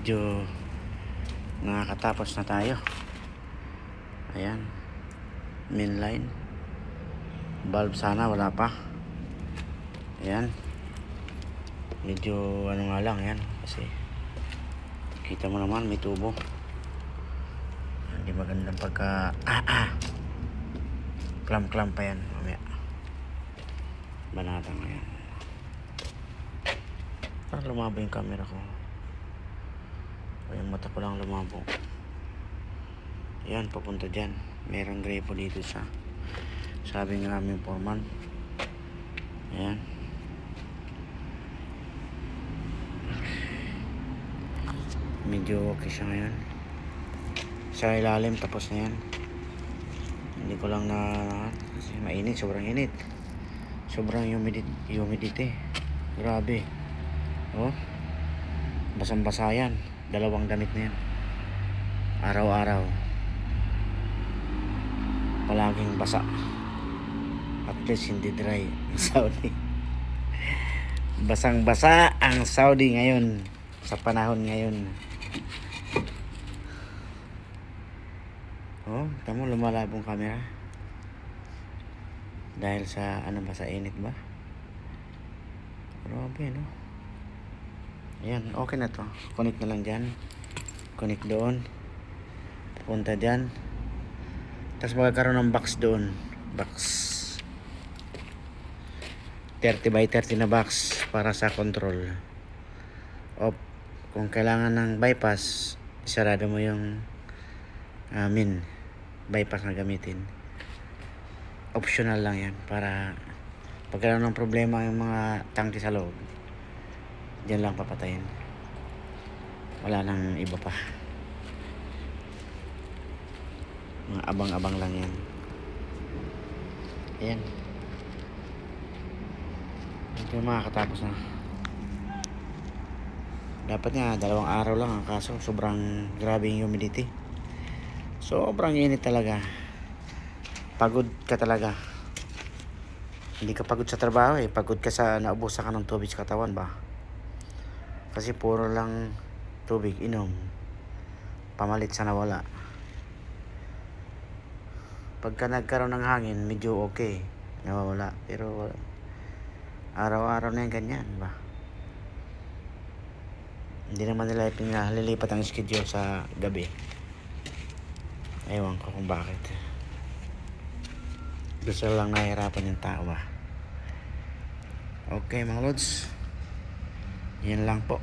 medyo nakakatapos na tayo. Ayan, main line, valve sana wala pa. Ayan, medyo ano nga lang yan, kasi kita mo naman may tubo. Hindi magandang pagka clamp pa yan. Mamaya banata nga yan. Parang lumabo yung camera ko o yung mata ko lang lumabo. Yan, papunta dyan. Merong grepo dito sa sabi ng aming foreman. Ayan, medyo okay siya ngayon. Sa ilalim tapos na yan. Hindi ko lang kasi mainit, sobrang init, sobrang humidity. Grabe. Oh, basang-basa yan. Dalawang damit na yan. Araw-araw palaging basa. At least hindi dry ang Saudi. Basang-basa ang Saudi ngayon, sa panahon ngayon. Oh, tamo lumalabong camera. Dahil sa ano ba, sa init ba? Grabe, no? Ayan, okay na to. Connect na lang dyan. Connect doon. Punta dyan. Tapos magkakaroon ng box doon. Box 30 by 30 na box para sa control. Off. Kung kailangan ng bypass, isarado mo yung bypass na gamitin. Optional lang yan para pagkaroon ng problema yung mga tangke sa loob, diyan lang papatayin. Wala nang iba pa. Mga abang-abang lang yan. Ayan, ito yung makakatapos na. Dapat nga 2 araw lang, ang kaso sobrang grabe yung humidity. Sobrang init talaga. Pagod ka talaga. Hindi ka pagod sa trabaho pagod ka sa naubusan ka ng tubig sa katawan ba. Kasi puro lang tubig inom, pamalit sa nawala. Pagka nagkaroon ng hangin, medyo okay, nawawala. Pero araw-araw na yan ganyan ba. Hindi naman nila pinalilipat ang schedule sa gabi. Ewan ko kung bakit. Gusto lang nahihirapan yung tao ba. Okay mga lods, yan lang po.